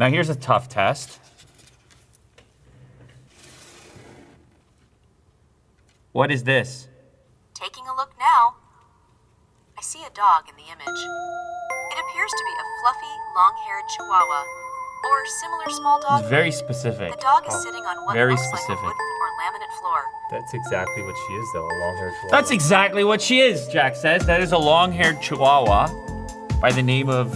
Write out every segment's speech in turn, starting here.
Now here's a tough test. What is this? Taking a look now. I see a dog in the image. It appears to be a fluffy, long-haired Chihuahua or similar small dog. It's very specific. The dog is sitting on what Very looks specific. like a wooden or laminate floor. That's exactly what she is, though, a long-haired chihuahua. That's exactly what she is, Jack says. That is a long-haired Chihuahua by the name of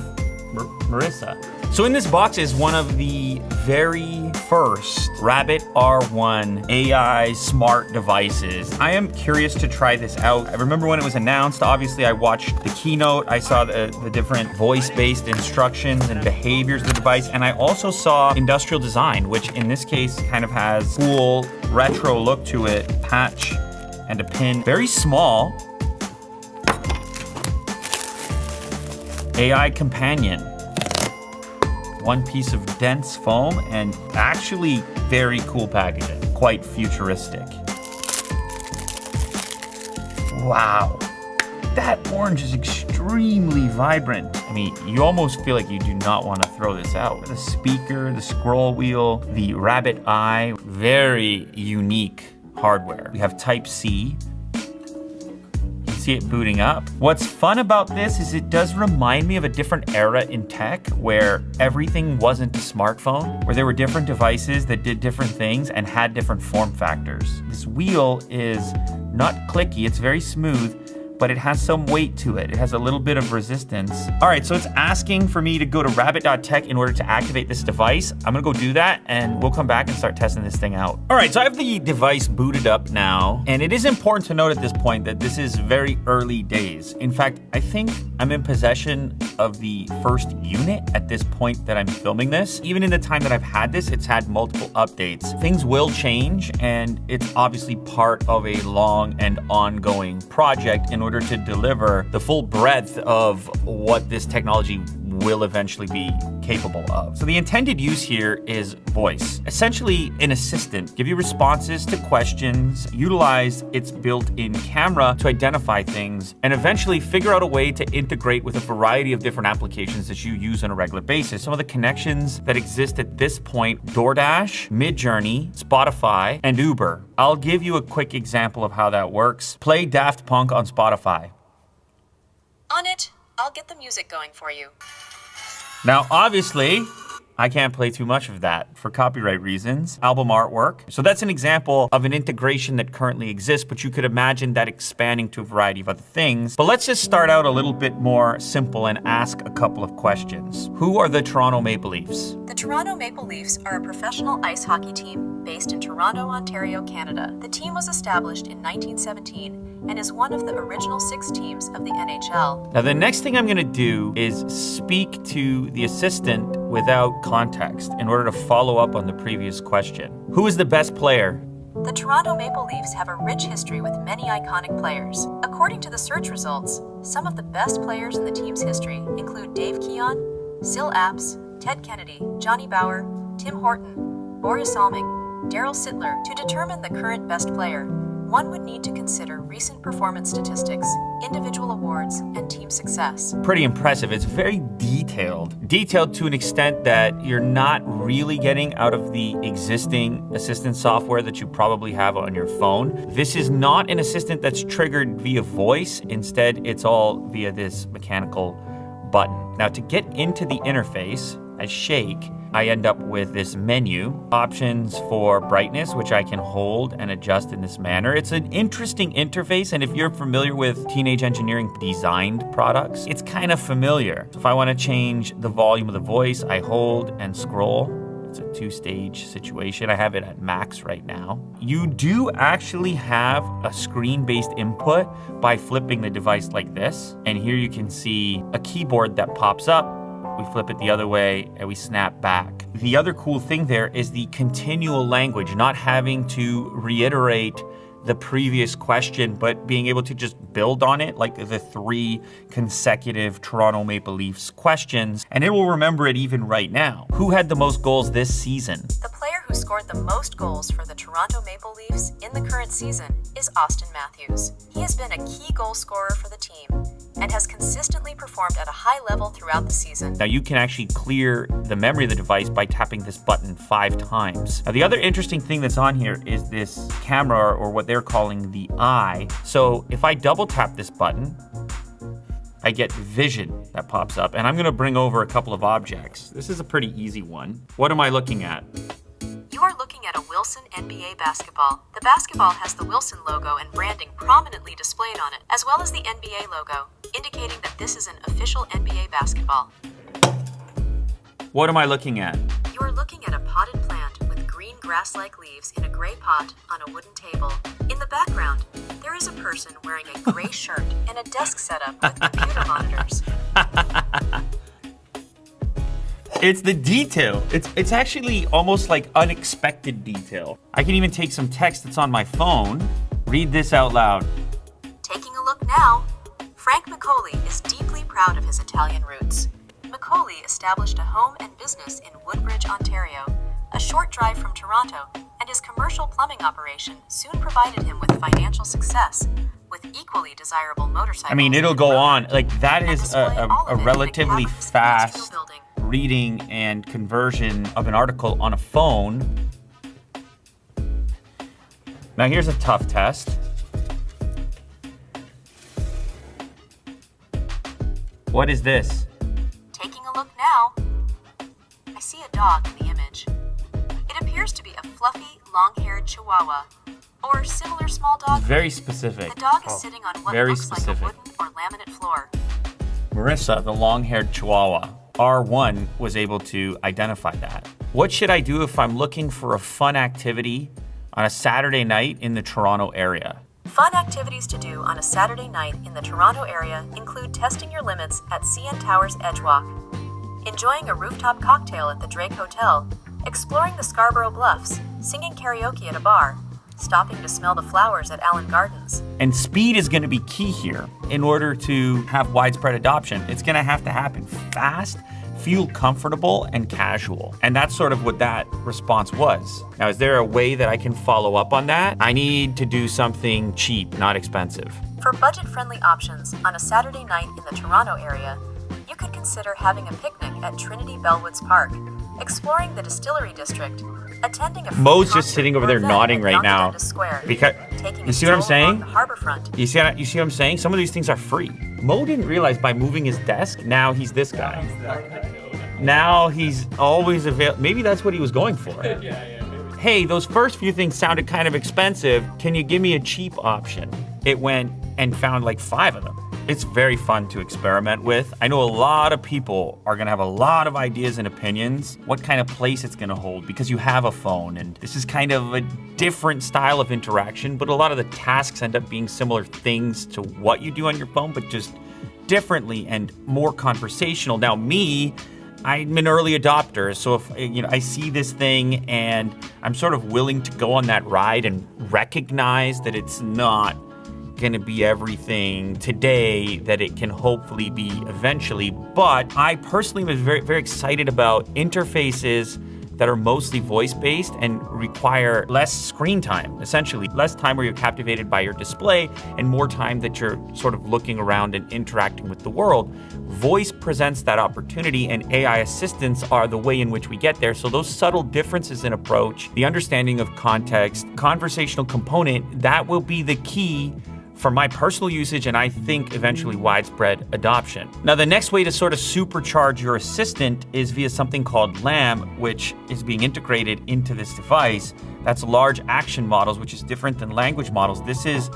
Marissa. So in this box is one of the very first Rabbit R1 AI smart devices. I am curious to try this out. I remember when it was announced, obviously I watched the keynote, I saw the different voice-based instructions and behaviors of the device, and I also saw industrial design, which in this case kind of has cool retro look to it, patch and a pin, very small. AI companion. One piece of dense foam and actually very cool packaging, quite futuristic. Wow, that orange is extremely vibrant. I mean, you almost feel like you do not want to throw this out. The speaker, the scroll wheel, the rabbit eye, very unique hardware. We have Type-C. See it booting up. What's fun about this is it does remind me of a different era in tech where everything wasn't a smartphone, where there were different devices that did different things and had different form factors. This wheel is not clicky, it's very smooth, but it has some weight to it. It has a little bit of resistance. All right, so it's asking for me to go to rabbit.tech in order to activate this device. I'm gonna go do that and we'll come back and start testing this thing out. All right, so I have the device booted up now, and it is important to note at this point that this is very early days. In fact, I think I'm in possession of the first unit at this point that I'm filming this. Even in the time that I've had this, it's had multiple updates. Things will change, and it's obviously part of a long and ongoing project in order to deliver the full breadth of what this technology will eventually be capable of. So the intended use here is voice. Essentially an assistant. Give you responses to questions, utilize its built-in camera to identify things, and eventually figure out a way to integrate with a variety of different applications that you use on a regular basis. Some of the connections that exist at this point: DoorDash, Midjourney, Spotify, and Uber. I'll give you a quick example of how that works. Play Daft Punk on Spotify. On it, I'll get the music going for you. Now, obviously, I can't play too much of that for copyright reasons. Album artwork. So that's an example of an integration that currently exists, but you could imagine that expanding to a variety of other things. But let's just start out a little bit more simple and ask a couple of questions. Who are the Toronto Maple Leafs? The Toronto Maple Leafs are a professional ice hockey team based in Toronto, Ontario, Canada. The team was established in 1917 and is one of the original 6 teams of the NHL. Now, the next thing I'm gonna do is speak to the assistant without context in order to follow up on the previous question. Who is the best player? The Toronto Maple Leafs have a rich history with many iconic players. According to the search results, some of the best players in the team's history include Dave Keon, Syl Apps, Ted Kennedy, Johnny Bower, Tim Horton, Boris Alming, Daryl Sittler. To determine the current best player, one would need to consider recent performance statistics, individual awards, and team success. Pretty impressive. It's very detailed. Detailed to an extent that you're not really getting out of the existing assistant software that you probably have on your phone. This is not an assistant that's triggered via voice. Instead, it's all via this mechanical button. Now, to get into the interface, I shake, I end up with this menu, options for brightness, which I can hold and adjust in this manner. It's an interesting interface, and if you're familiar with Teenage Engineering designed products, it's kind of familiar. So if I want to change the volume of the voice, I hold and scroll. It's a 2-stage situation. I have it at max right now. You do actually have a screen-based input by flipping the device like this, and here you can see a keyboard that pops up. We flip it the other way and we snap back. The other cool thing there is the continual language, not having to reiterate the previous question, but being able to just build on it, like the 3 consecutive Toronto Maple Leafs questions, and it will remember it even right now. Who had the most goals this season? The player who scored the most goals for the Toronto Maple Leafs in the current season is Austin Matthews. He has been a key goal scorer for the team and has consistently performed at a high level throughout the season. Now you can actually clear the memory of the device by tapping this button 5 times. Now the other interesting thing that's on here is this camera, or what they're calling the eye. So if I double tap this button, I get vision that pops up, and I'm gonna bring over a couple of objects. This is a pretty easy one. What am I looking at? You are looking at a Wilson NBA basketball. The basketball has the Wilson logo and branding prominently displayed on it, as well as the NBA logo, indicating that this is an official NBA basketball. What am I looking at? You are looking at a potted plant with green grass-like leaves in a gray pot on a wooden table. In the background, there is a person wearing a gray shirt and a desk setup with computer monitors. It's the detail. It's actually almost like unexpected detail. I can even take some text that's on my phone, read this out loud. Taking a look now, Frank Macaulay is deeply proud of his Italian roots. Macaulay established a home and business in Woodbridge, Ontario, a short drive from Toronto, and his commercial plumbing operation soon provided him with financial success, with equally desirable motorcycles. I mean, it'll and go road on. rage, Like, that and is display all a of it in the relatively cab of his fast industrial building. reading and conversion of an article on a phone. Now here's a tough test. What is this? Taking a look now, I see a dog in the image. It appears to be a fluffy, long-haired Chihuahua, or similar small dog. Very specific. The dog is sitting on what very looks specific. like a wooden or laminate floor. Marissa, the long-haired Chihuahua, R1 was able to identify that. What should I do if I'm looking for a fun activity on a Saturday night in the Toronto area? Fun activities to do on a Saturday night in the Toronto area include testing your limits at CN Tower's Edgewalk, enjoying a rooftop cocktail at the Drake Hotel, exploring the Scarborough Bluffs, singing karaoke at a bar, stopping to smell the flowers at Allen Gardens. And speed is going to be key here in order to have widespread adoption. It's going to have to happen fast, feel comfortable, and casual. And that's sort of what that response was. Now, is there a way that I can follow up on that? I need to do something cheap, not expensive. For budget-friendly options on a Saturday night in the Toronto area, you could consider having a picnic at Trinity Bellwoods Park, exploring the Distillery District, attending a free Mo's just concert sitting over or there event nodding at right now. Yonge Dundas Square, Because taking you a see what I'm stroll along saying? the harborfront. You see what I'm saying? Some of these things are free. Mo didn't realize by moving his desk, now he's this guy. Now he's always available. Maybe that's what he was going for. Hey, those first few things sounded kind of expensive. Can you give me a cheap option? It went and found like 5 of them. It's very fun to experiment with. I know a lot of people are gonna have a lot of ideas and opinions, what kind of place it's gonna hold, because you have a phone, and this is kind of a different style of interaction, but a lot of the tasks end up being similar things to what you do on your phone, but just differently and more conversational. Now me, I'm an early adopter, so if I see this thing and I'm sort of willing to go on that ride and recognize that it's not gonna be everything today that it can hopefully be eventually. But I personally was very, very excited about interfaces that are mostly voice-based and require less screen time, essentially. Less time where you're captivated by your display and more time that you're sort of looking around and interacting with the world. Voice presents that opportunity, and AI assistants are the way in which we get there. So those subtle differences in approach, the understanding of context, conversational component, that will be the key for my personal usage, and I think eventually widespread adoption. Now, the next way to sort of supercharge your assistant is via something called LAM, which is being integrated into this device. That's large action models, which is different than language models. This is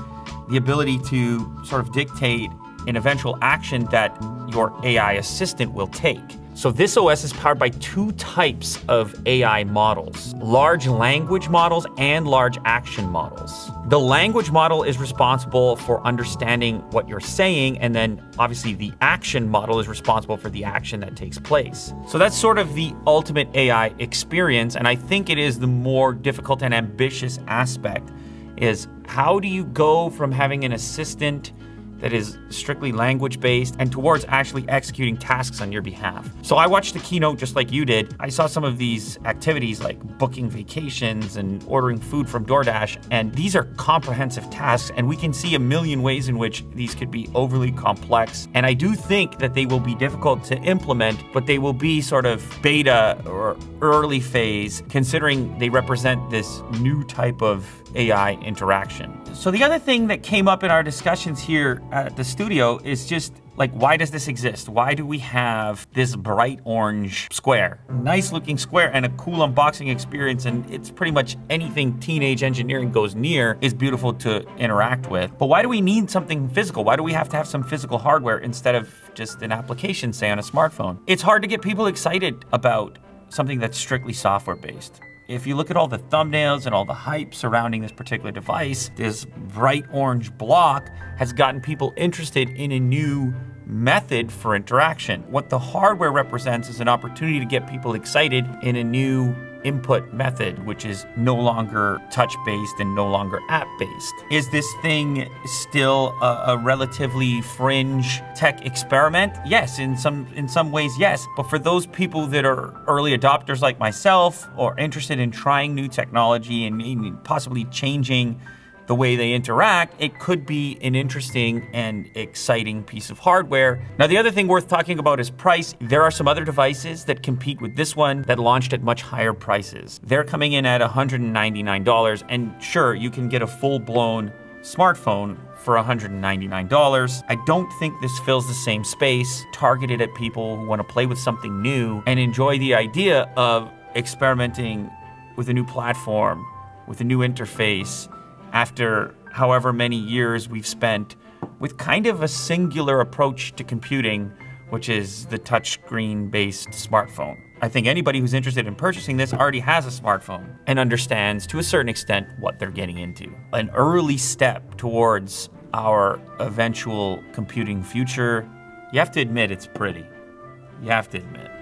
the ability to sort of dictate an eventual action that your AI assistant will take. So this OS is powered by 2 types of AI models, large language models and large action models. The language model is responsible for understanding what you're saying, and then obviously the action model is responsible for the action that takes place. So that's sort of the ultimate AI experience, and I think it is the more difficult and ambitious aspect, is how do you go from having an assistant that is strictly language-based and towards actually executing tasks on your behalf. So I watched the keynote just like you did. I saw some of these activities like booking vacations and ordering food from DoorDash, and these are comprehensive tasks, and we can see a million ways in which these could be overly complex. And I do think that they will be difficult to implement, but they will be sort of beta or early phase, considering they represent this new type of AI interaction. So the other thing that came up in our discussions here at the studio is just like, why does this exist? Why do we have this bright orange square? Nice looking square and a cool unboxing experience, and it's pretty much anything teenage engineering goes near is beautiful to interact with. But why do we need something physical? Why do we have to have some physical hardware instead of just an application, say on a smartphone? It's hard to get people excited about something that's strictly software based. If you look at all the thumbnails and all the hype surrounding this particular device, this bright orange block has gotten people interested in a new method for interaction. What the hardware represents is an opportunity to get people excited in a new input method, which is no longer touch-based and no longer app-based. Is this thing still a relatively fringe tech experiment? Yes, in some ways, yes. But for those people that are early adopters like myself, or interested in trying new technology and possibly changing the way they interact, it could be an interesting and exciting piece of hardware. Now, the other thing worth talking about is price. There are some other devices that compete with this one that launched at much higher prices. They're coming in at $199, and sure, you can get a full-blown smartphone for $199. I don't think this fills the same space, targeted at people who want to play with something new and enjoy the idea of experimenting with a new platform, with a new interface, after however many years we've spent with kind of a singular approach to computing, which is the touchscreen-based smartphone. I think anybody who's interested in purchasing this already has a smartphone and understands to a certain extent what they're getting into. An early step towards our eventual computing future. You have to admit it's pretty. You have to admit.